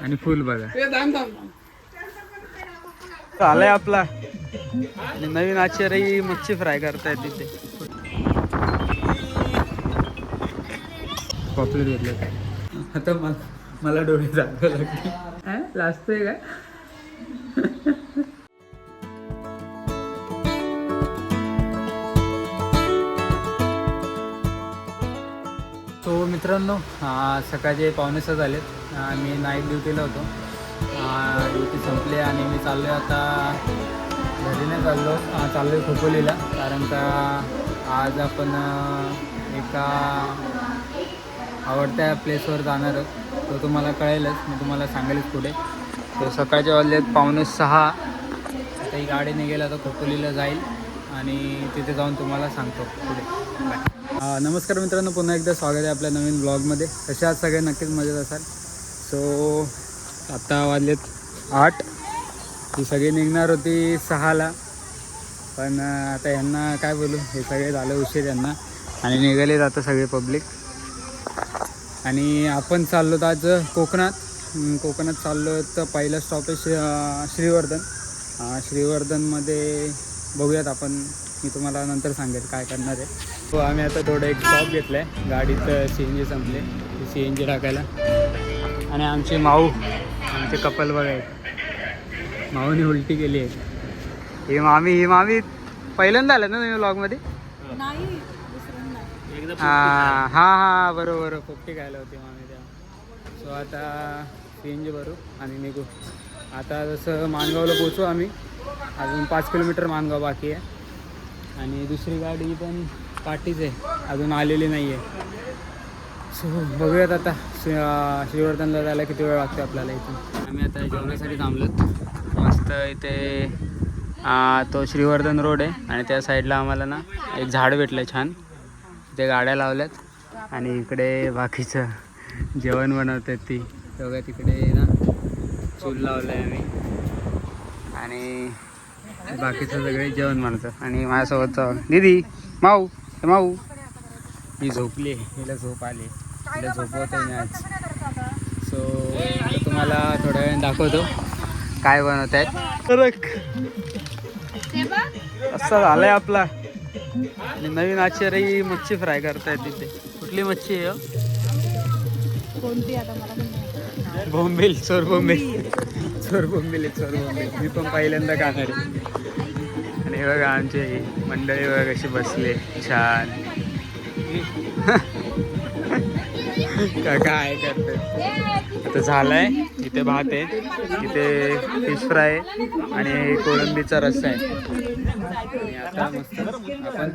आणि फुल बघा आलाय आपला. आणि नवीन आचार्य मच्छी फ्राय करतायत तिथे. पॉप्युलर घेतलं आता मला डोळे जागं लागले. लास्ट आहे का? सो मित्रांनो, सकाळचे 5:45 झालेत. मी नाईट ड्युटीला होतो. ड्युटी संपली आणि मी चाललो आता घरी. नाही चाललो आहे खोपोलीला. कारण का आज आपण एका आवडत्या प्लेसवर जाणार आहोत. तो तुम्हाला कळेलच, मी तुम्हाला सांगेलच पुढे. तर सकाळचे वाजलेत 5:45. आता ही गाडी निघेल आता खोपोलीला जाईल आणि तिथे जाऊन तुम्हाला सांगतो पुढे. बाय. नमस्कार मित्रांनो, पुन्हा एकदा स्वागत आहे आपल्या नवीन ब्लॉगमध्ये. कसे आज सगळे नक्कीच मजेत असाल. सो आता वाजलेत 8. ही सगळी निघणार होती 6ला. पण आता यांना काय बोलू, हे सगळे झालं उशीर यांना. आणि निघालेत आता सगळे पब्लिक. आणि आपण चाललो तर आज कोकणात चाललो. तर पहिला स्टॉपेज श्रीवर्धन. श्रीवर्धनमध्ये बघूयात आपण. मी तुम्हाला नंतर सांगेल काय करणार आहे. तो आम्ही आता थोडं एक स्टॉप घेतला आहे. गाडीचं CNG संपले, CNG टाकायला. आणि आमचे आमचे कपल बघायचे. माऊने उलटी केली आहे. ही मामी पहिल्यांदा आलं ना तुम्ही व्लॉगमध्ये? हां बरोबर. पोपटी खायला होती मामी तेव्हा. सो आता CNG भरू आणि निघू. आता जसं माणगावला पोचू आम्ही. अजून 5 किलोमीटर माणगाव बाकी आहे. आणि दुसरी गाडी पण पाठीच आहे, अजून आलेली नाही आहे. सो बघूयात आता श्रीवर्धनला जायला किती वेळ लागतो आपल्याला इथून. आम्ही आता जेवणासाठी थांबलोत. मस्त इथे तो श्रीवर्धन रोड आहे आणि त्या साईडला आम्हाला ना एक झाड भेटलं छान. इथे गाड्या लावल्यात आणि इकडे बाकीचं जेवण बनवतात ती. बघा तिकडे ना चूल लावलं आहे आम्ही आणि बाकीचं सगळे जेवण बनवतात. आणि माझ्यासोबत दीदी माऊ ही झोपली. हिला झोप आली. हिला झोपवतो मी आज. सो तुम्हाला थोड्या वेळ दाखवतो काय बनवत आहेत. असा झालाय आपला. आणि नवीन आचार्य मच्छी फ्राय करतायत तिथे. कुठली मच्छी आहे? बोंबील, चोरबोंबील. मी पण पहिल्यांदा खाणार आहे. आणि बघा आमचे मंडळी बघा कशी बसले छान. काय करतात आता. झालंय इथे भात आहे, इथे फिश फ्राय आणि कोळंबीचा रस्सा आहे. आणि आता मस्त आपण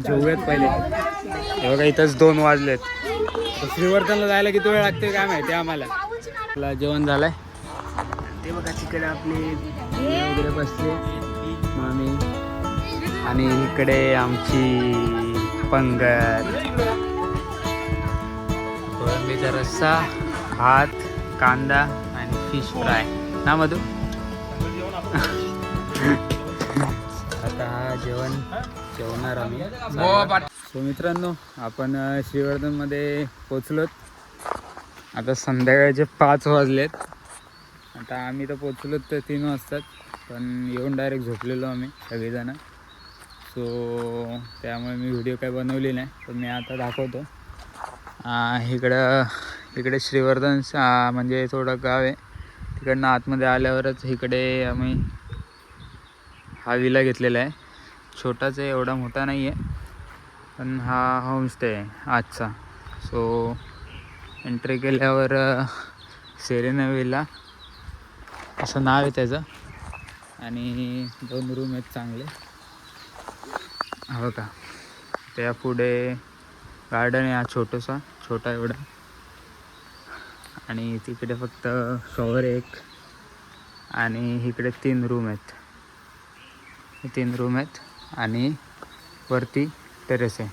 जेवूयात पहिले. हे बघा इथंच 2 वाजलेत. श्रीवर्धनला जायला किती वेळ लागते काय माहिती आम्हाला. आपला जेवण झालंय. ते बघा तिकडे आपली वगैरे बसले मामी. आणि इकडे आमची पंगत. कोळंबीचा रस्सा, भात, कांदा आणि फिश फ्राय ना मधू. आता जेवणार आम्ही. सो मित्रांनो, आपण श्रीवर्धनमध्ये पोचलोत. आता संध्याकाळचे 5 वाजलेत. आता आम्ही तर पोचलोत तर 3 वाजतात. पण येऊन डायरेक्ट झोपलेलो आम्ही सगळेजण. सो त्यामुळे मी व्हिडिओ काही बनवली नाही. पण मी आता दाखवतो. इकडे श्रीवर्धन म्हणजे थोडं गाव आहे. तिकडनं आतमध्ये आल्यावरच इकडे आम्ही हा विला घेतलेला आहे. छोटाच आहे, एवढा मोठा नाही आहे. पण हा होमस्टे आहे आजचा. सो एंट्री केल्यावर सेरेना विला असं नाव आहे त्याचं. आणि 2 रूम आहेत चांगले. हो का. त्या पुढे गार्डन आहे हा छोटा एवढा. आणि तिकडे फक्त शॉवर एक. आणि इकडे 3 रूम आहेत. 3 रूम आहेत आणि वरती टेरेस आहे.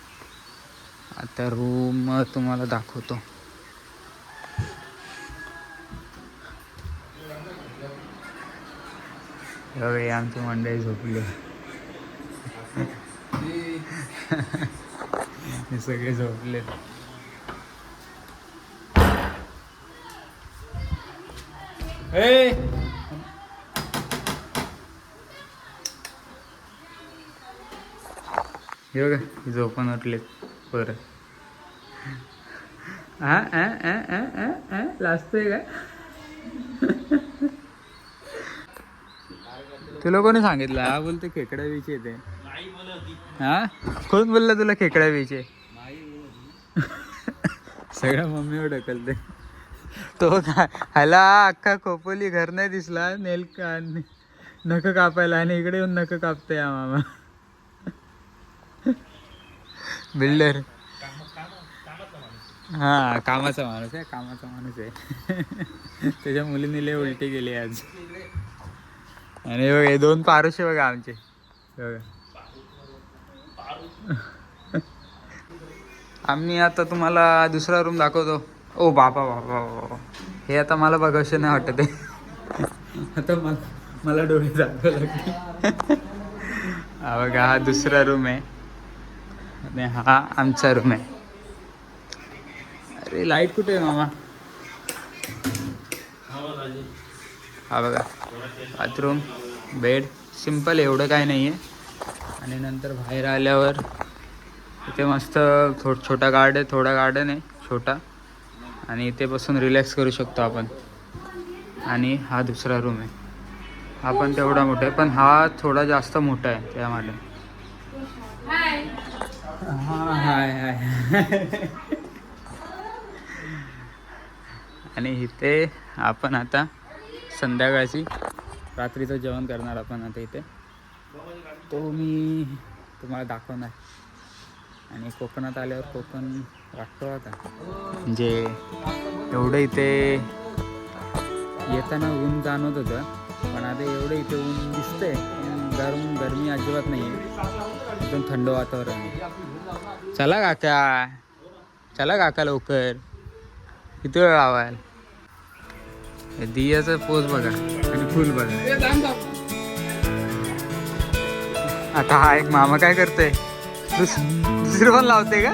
आता रूम तुम्हाला दाखवतो. बघा आमची मंडळी झोपली. हे सगळे झोपले. हे बघा झोपून उठलेत परत. लाजतोय का? तुला कोणी सांगितलं? हा बोलते खेकडा बीच येते. हा कोण बोललं तुला खेकडा बीच आहे? सगळ्या मम्मीवर ढकलते. तो ह्याला अख्खा खोपोली घर नाही दिसला नख कापायला आणि इकडे येऊन नख कापते हा मामा. बिल्डर. हा कामाचा माणूस आहे, कामाचा माणूस आहे. त्याच्या मुलीने लय उलटी गेली आज. आणि बघा हे 2 पारुशे बघा आमचे बघा. आम्ही आता तुम्हाला दुसरा रूम दाखवतो. ओ बाबा बाबा बाबा, हे आता मला बघावशे नाही वाटत आहे. आता मला डोळे दाखवा लागले. हा बघा हा दुसरा रूम आहे आणि हा आमचा रूम आहे. अरे लाईट कुठे आहे मामा? हा बघा बाथरूम, बेड, सिम्पल एवढं काय नाही आहे. आणि नंतर बाहेर आल्यावर इथे मस्त छोटा थोडा गार्डन आहे छोटा, आणि इथे बसून रिलॅक्स करू शकतो आपण. आणि हा दुसरा रूम आहे, हा पण तेवढा मोठा आहे पण हा थोडा जास्त मोठा आहे त्यामध्ये. हां हाय हाय. आणि इथे आपण आता संध्याकाळची रात्रीचं जेवण करणार आपण आता इथे. तो मी तुम्हाला दाखवणार. आणि कोकणात आल्यावर कोकण वाटतो आता, म्हणजे एवढं इथे येताना ऊन जाणवत होतं पण आता एवढं इथे ऊन दिसतंय. गरमी अजिबात नाही आहे, एकदम थंड वातावरण आहे. चला काका लवकर, किती वेळ लावाल? दियाचा पोज बघा आणि फुल बघा. आता हा एक मामा काय करतोय? दुसरं पण लावते का?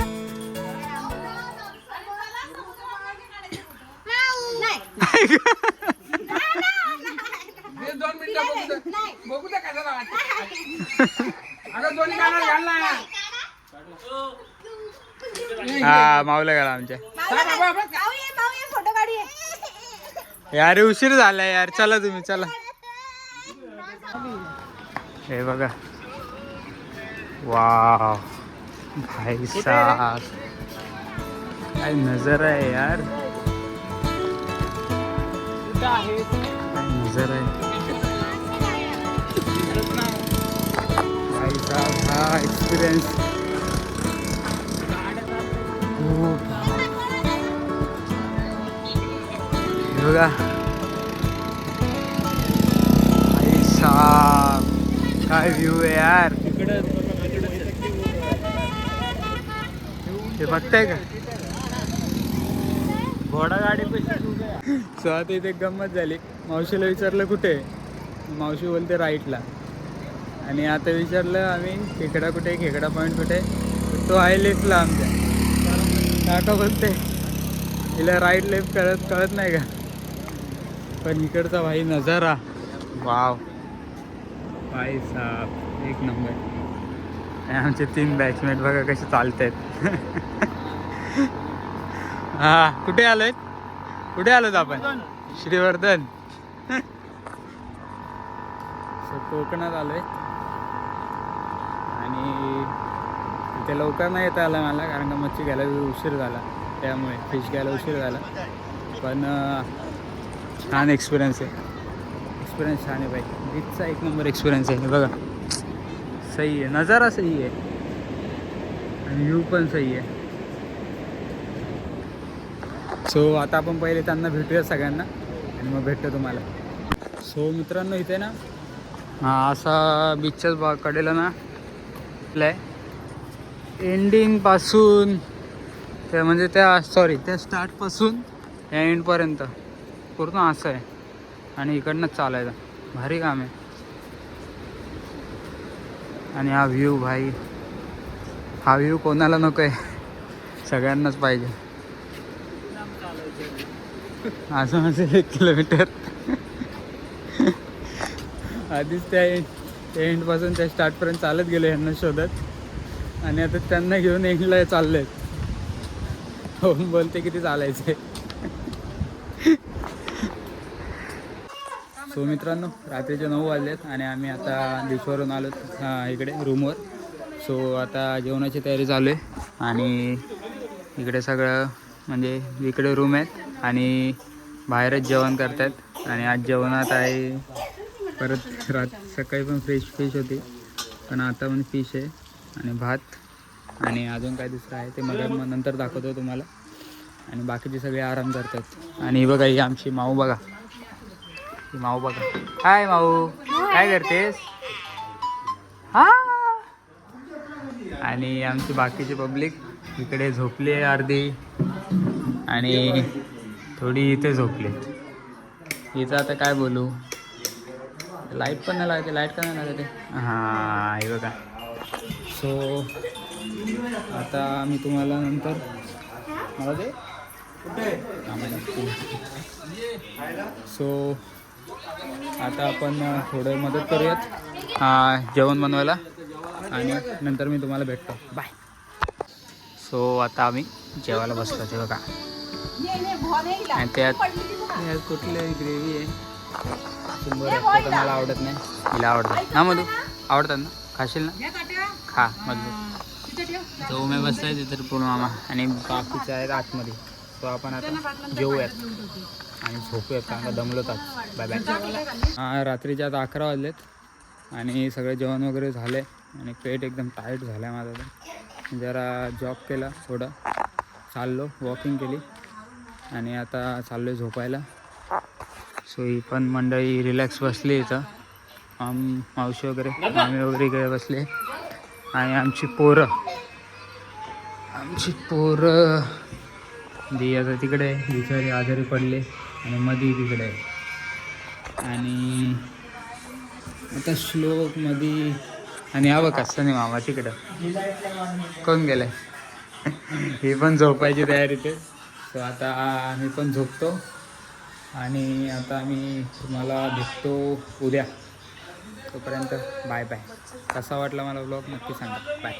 हा मावला गेला आमच्या. यार उशीर झाला यार, चला तुम्ही चला. हे बघा वाव भाई साहब, काय नजर आहे यार, काय नजर आहे भाई साहब. हा एक्सपिरियन्स बघा भाई साहब, काय व्ह्यू आहे यार. हे बघताय का घोडा गाडी पैसे. सो आता इथे गंमत झाली. मावशीला विचारलं कुठे, मावशी बोलते राईटला. आणि आता विचारलं आम्ही खेकडा कुठे, खेकडा पॉईंट कुठे, तो आहे लेफ्टला आमच्या. काका बोलते हिला राईट लेफ्ट कळत नाही का. पण इकडचा भाई नजारा वाव भाई साहब एक नंबर. आमचे 3 बॅचमेट बघा कसे चालत आहेत. हा कुठे आलोत आपण? श्रीवर्धन. कोकणात आलोय आणि इथे लवकर नाही येता आला मला, कारण का मच्छी घ्यायला उशीर झाला, त्यामुळे फिश घ्यायला उशीर झाला. पण छान एक्सपिरियन्स आहे, एक्सपिरियन्स छान आहे भाई. बीचचा एक नंबर एक्सपिरियन्स आहे. बघा सही आहे, नजारा सही आहे आणि व्ह्यू पण सही आहे. सो आता आपण पहिले त्यांना भेटूया सगळ्यांना आणि मग भेटतो तुम्हाला. सो मित्रांनो इथे ना हा असा बीचच्याच कडेला ना एंडिंगपासून त्या म्हणजे त्या स्टार्टपासून त्या एंडपर्यंत पूर्ण असं आहे. आणि इकडनंच चालायचं, भारी काम आहे. आणि हा व्ह्यू भाई, हा व्ह्यू कोणाला नको आहे, सगळ्यांनाच पाहिजे. असं 1 किलोमीटर आधीच त्या एंडपासून त्या स्टार्टपर्यंत चालत गेलो यांना शोधत आणि आता त्यांना घेऊन एंडला चालले आहेत. हो बोलते किती चालायचे. सो मित्रांनो रात्रीचे 9 वाजलेत आणि आम्ही आता बीचवरून आलो इकडे रूमवर. सो आता जेवणाची तयारी चालू आहे आणि इकडे सगळं म्हणजे इकडे रूम आहेत आणि बाहेरच जेवण करतात. आणि आज जेवणात आहे परत सकाळी पण फिश होती पण आता पण फिश आहे आणि भात आणि अजून काय दुसरं आहे ते मला मग नंतर दाखवतो तुम्हाला. आणि बाकीचे सगळे आराम करतात. आणि बघा ही आमची माऊ बघा, ही माऊ बघा. हाय माऊ, काय करतेस? हा. आणि आमची बाकीची पब्लिक इकडे झोपली आहे अर्धी आणि थोडी इथे झोपली. इथं आता काय बोलू, लाईट पण नाही लागते. लाईट का नाही लागते? हां हे बघा. सो आता मी तुम्हाला नंतर मला ते सो आता आपण थोडं मदत करूयात जेवण बनवायला आणि नंतर मी तुम्हाला भेटतो. बाय. सो आता आम्ही जेवायला बसलो ते बघा. आणि त्यात कुठली ग्रेव्ही आहे मला आवडत नाही, तिला आवडतं ना. मधू आवडतात ना, खाशील ना? खा मधू. तो मी बसलाय तिथे पूर्ण मामा आणि बाकीचे आहेत आतमध्ये. सो आपण आता जेवूयात आणि झोपूयात कारण का दमलोतात. Bye bye. रात्रीच्या आता 11 वाजलेत आणि सगळं जेवण वगैरे झालं आहे आणि पेट एकदम टाईट झालं आहे माझा. तर जरा जॉब केला, थोडं चाललो, वॉकिंग केली आणि आता चाललो आहे झोपायला. सो ही पण मंडळी रिलॅक्स बसली इथं. मावशी वगैरे मामी वगैरे इकडे बसले आणि आमची पोरं दी आता तिकडे बिचारी आजारी पडले आणि मधी तिकडे आणि आता श्लोक मधी आणि हा बघ असं नाही मामा तिकडं कोण गेलं. ही पण झोपायची तयारीत आहे. सो आता मी पण झोपतो आणि आता आम्ही तुम्हाला भेटतो उद्या. तोपर्यंत बाय बाय. कसा वाटला मला व्लॉग नक्की सांगा. बाय.